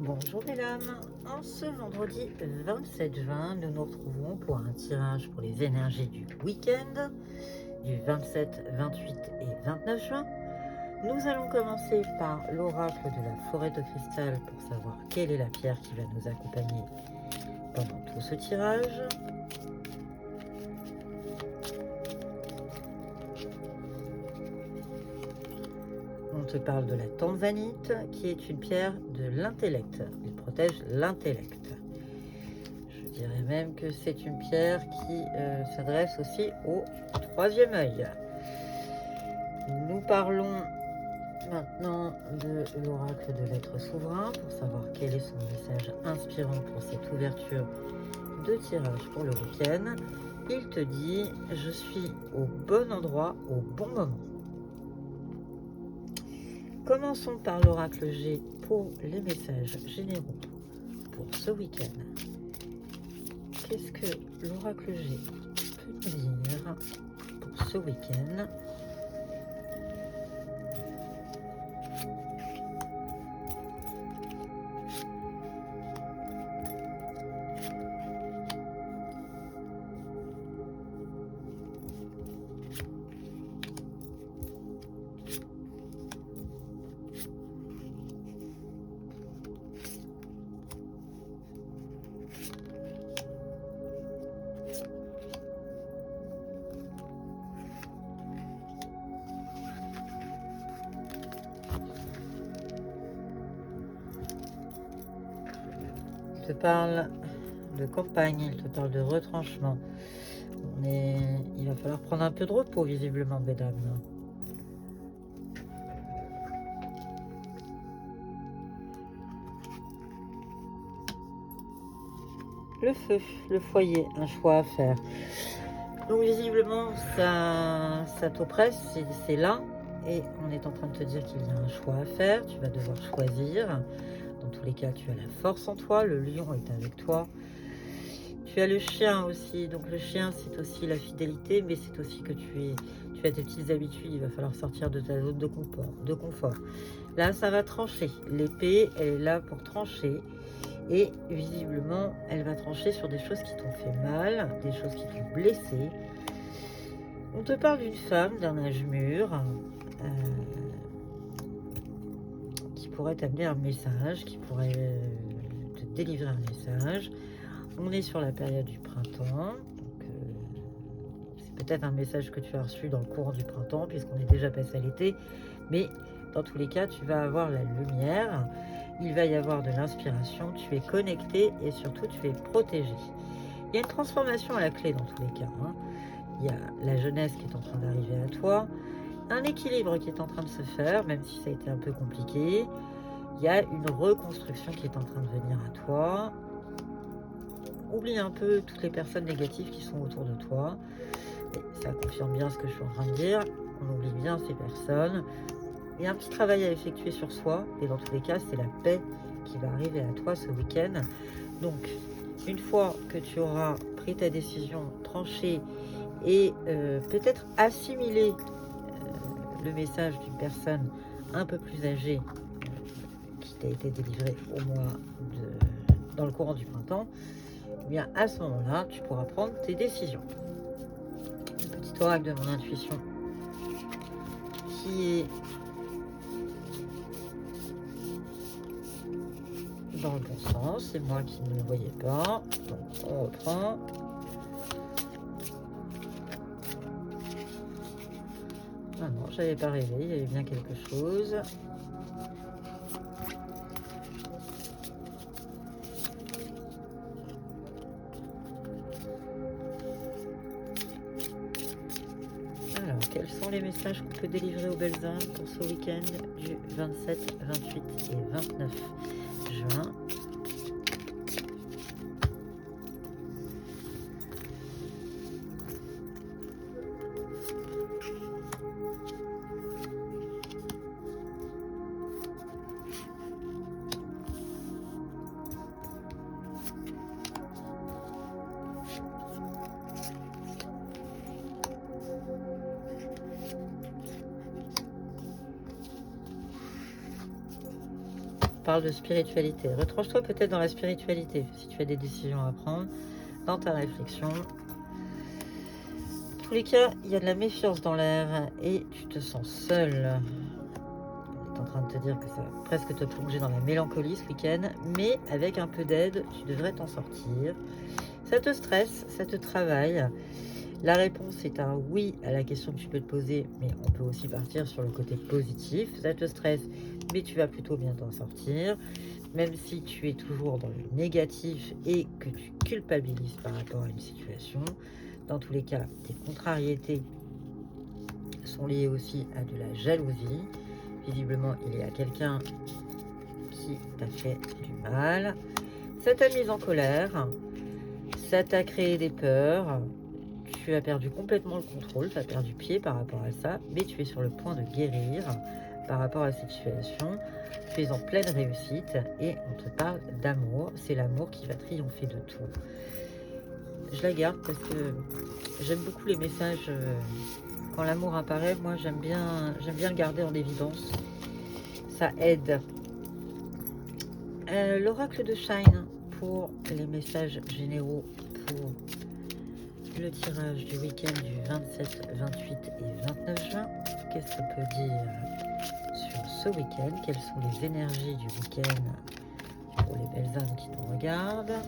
Bonjour mesdames, en ce vendredi 27 juin, nous nous retrouvons pour un tirage pour les énergies du week-end du 27, 28 et 29 juin. Nous allons commencer par l'oracle de la forêt de cristal pour savoir quelle est la pierre qui va nous accompagner pendant tout ce tirage. On te parle de la tanzanite qui est une pierre de l'intellect. Il protège l'intellect. Je dirais même que c'est une pierre qui s'adresse aussi au troisième œil. Nous parlons maintenant de l'oracle de l'être souverain pour savoir quel est son message inspirant pour cette ouverture de tirage pour le week-end. Il te dit « Je suis au bon endroit au bon moment ». Commençons par l'oracle G pour les messages généraux pour ce week-end. Qu'est-ce que l'oracle G peut nous dire pour ce week-end ? Il te parle de campagne, il te parle de retranchement. Il va falloir prendre un peu de repos visiblement, mesdames. Le feu, le foyer, un choix à faire. Donc visiblement, ça t'oppresse, c'est là. Et on est en train de te dire qu'il y a un choix à faire. Tu vas devoir choisir. Dans tous les cas, tu as la force en toi. Le lion est avec toi. Tu as le chien aussi. Donc le chien, c'est aussi la fidélité, mais c'est aussi que tu as tes petites habitudes. Il va falloir sortir de ta zone de confort. Là, ça va trancher. L'épée, elle est là pour trancher. Et visiblement, elle va trancher sur des choses qui t'ont fait mal, des choses qui t'ont blessé. On te parle d'une femme d'un âge mûr qui pourrait t'amener un message, qui pourrait te délivrer un message. On est sur la période du printemps, donc c'est peut-être un message que tu as reçu dans le courant du printemps, puisqu'on est déjà passé à l'été. Mais dans tous les cas, tu vas avoir la lumière. Il va y avoir de l'inspiration, tu es connecté et surtout tu es protégé. Il y a une transformation à la clé dans tous les cas. Il y a la jeunesse qui est en train d'arriver à toi, un équilibre qui est en train de se faire, même si ça a été un peu compliqué. Il y a une reconstruction qui est en train de venir à toi. Oublie un peu toutes les personnes négatives qui sont autour de toi. Et ça confirme bien ce que je suis en train de dire. On oublie bien ces personnes. Il y a un petit travail à effectuer sur soi, et dans tous les cas, c'est la paix qui va arriver à toi ce week-end. Donc, une fois que tu auras pris ta décision, tranché et peut-être assimilé le message d'une personne un peu plus âgée qui t'a été délivrée dans le courant du printemps, eh bien à ce moment-là, tu pourras prendre tes décisions. Un petit oracle de mon intuition qui est dans le bon sens, c'est moi qui ne le voyais pas. Donc on reprend. Ah non, j'avais pas rêvé, il y avait bien quelque chose. Alors, quels sont les messages qu'on peut délivrer aux belles âmes pour ce week-end du 27, 28 et 29 juin? parle de spiritualité. Retranche-toi peut-être dans la spiritualité, si tu as des décisions à prendre, dans ta réflexion. Dans tous les cas, il y a de la méfiance dans l'air et tu te sens seul. On est en train de te dire que ça va presque te plonger dans la mélancolie ce week-end, mais avec un peu d'aide, tu devrais t'en sortir. Ça te stresse, ça te travaille. La réponse est un oui à la question que tu peux te poser, mais on peut aussi partir sur le côté positif. Ça te stresse, mais tu vas plutôt bien t'en sortir. Même si tu es toujours dans le négatif et que tu culpabilises par rapport à une situation. Dans tous les cas, tes contrariétés sont liées aussi à de la jalousie. Visiblement, il y a quelqu'un qui t'a fait du mal. Ça t'a mise en colère. Ça t'a créé des peurs. Tu as perdu complètement le contrôle, tu as perdu pied par rapport à ça, mais tu es sur le point de guérir par rapport à cette situation. Tu es en pleine réussite et on te parle d'amour. C'est l'amour qui va triompher de tout. Je la garde parce que j'aime beaucoup les messages. Quand l'amour apparaît, moi j'aime bien le garder en évidence. Ça aide. L'oracle de Shine pour les messages généraux pour le tirage du week-end du 27, 28 et 29 juin. Qu'est-ce qu'on peut dire sur ce week-end? Quelles sont les énergies du week-end pour les belles âmes qui nous regardent?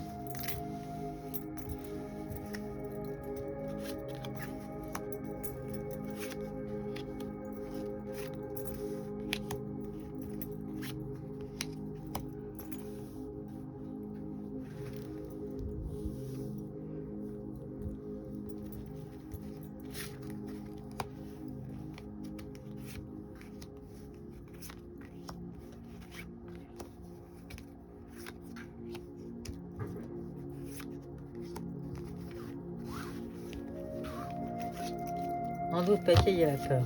En d'autres paquets, il y a la peur.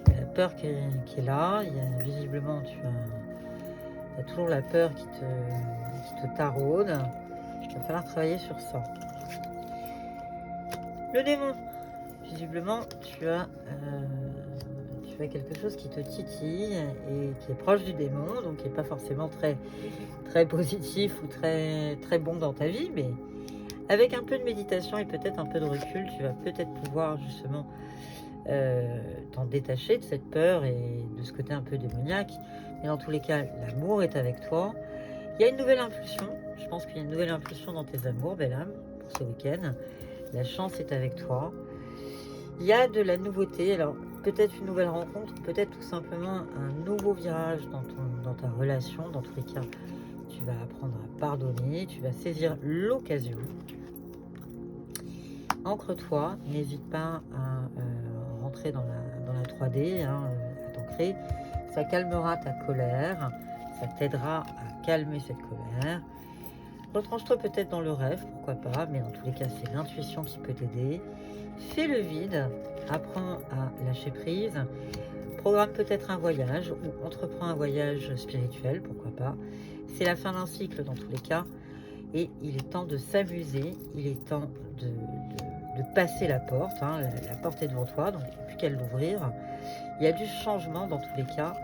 Il y a la peur qui est là. Il y a, visiblement, tu as toujours la peur qui te taraude. Il va falloir travailler sur ça. Le démon. Visiblement, tu as quelque chose qui te titille et qui est proche du démon, donc qui n'est pas forcément très, très positif ou très, très bon dans ta vie, mais avec un peu de méditation et peut-être un peu de recul, tu vas peut-être pouvoir justement t'en détacher de cette peur et de ce côté un peu démoniaque. Mais dans tous les cas, l'amour est avec toi. Il y a une nouvelle impulsion. Je pense qu'il y a une nouvelle impulsion dans tes amours, belle âme, pour ce week-end. La chance est avec toi. Il y a de la nouveauté. Alors, peut-être une nouvelle rencontre, peut-être tout simplement un nouveau virage dans ta relation. Dans tous les cas, tu vas apprendre à pardonner. Tu vas saisir l'occasion. Ancre-toi. N'hésite pas à rentrer dans la 3D, à t'ancrer. Ça calmera ta colère. Ça t'aidera à calmer cette colère. Retranche-toi peut-être dans le rêve, pourquoi pas, mais dans tous les cas, c'est l'intuition qui peut t'aider. Fais le vide, apprends à lâcher prise, programme peut-être un voyage ou entreprends un voyage spirituel, pourquoi pas. C'est la fin d'un cycle dans tous les cas et il est temps de s'amuser, il est temps de passer la porte. La porte est devant toi, donc il n'y a plus qu'à l'ouvrir. Il y a du changement dans tous les cas.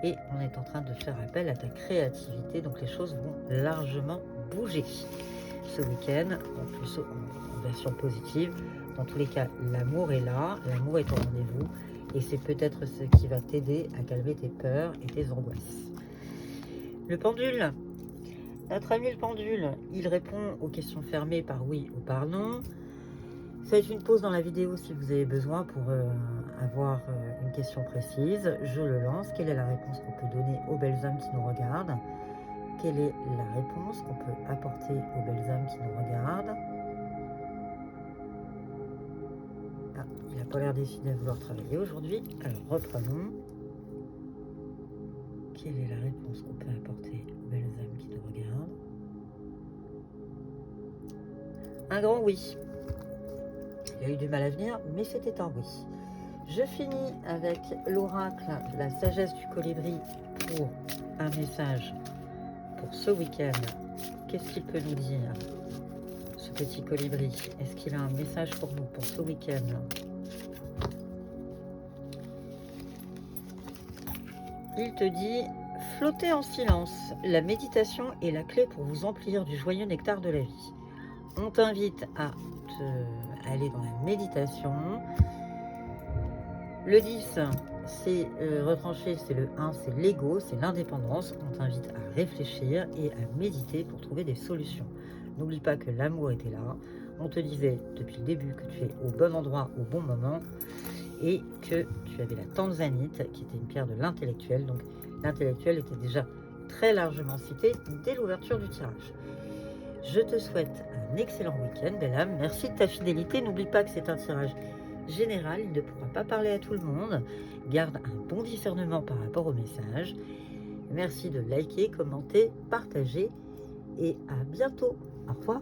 Et on est en train de faire appel à ta créativité, donc les choses vont largement bouger ce week-end, en plus en version positive. Dans tous les cas, l'amour est là, l'amour est au rendez-vous, et c'est peut-être ce qui va t'aider à calmer tes peurs et tes angoisses. Le pendule, notre ami le pendule, il répond aux questions fermées par oui ou par non. Faites une pause dans la vidéo si vous avez besoin pour avoir une question précise. Je le lance. Quelle est la réponse qu'on peut donner aux belles âmes qui nous regardent? Quelle est la réponse qu'on peut apporter aux belles âmes qui nous regardent? Ah, il n'a pas l'air décidé à vouloir travailler aujourd'hui. Alors reprenons. Quelle est la réponse qu'on peut apporter aux belles âmes qui nous regardent? Un grand oui. Il a eu du mal à venir, mais c'était un oui. Je finis avec l'oracle de la sagesse du colibri pour un message pour ce week-end. Qu'est-ce qu'il peut nous dire, ce petit colibri? Est-ce qu'il a un message pour nous pour ce week-end? Il te dit Flottez en silence. La méditation est la clé pour vous emplir du joyeux nectar de la vie. On t'invite à aller dans la méditation. Le 10, c'est retranché, c'est le 1, c'est l'ego, c'est l'indépendance. On t'invite à réfléchir et à méditer pour trouver des solutions. N'oublie pas que l'amour était là. On te disait depuis le début que tu es au bon endroit, au bon moment, et que tu avais la tanzanite, qui était une pierre de l'intellectuel. Donc l'intellectuel était déjà très largement cité dès l'ouverture du tirage. Je te souhaite un excellent week-end, belle âme. Merci de ta fidélité. N'oublie pas que c'est un tirage général. Il ne pourra pas parler à tout le monde. Garde un bon discernement par rapport au message. Merci de liker, commenter, partager. Et à bientôt. Au revoir.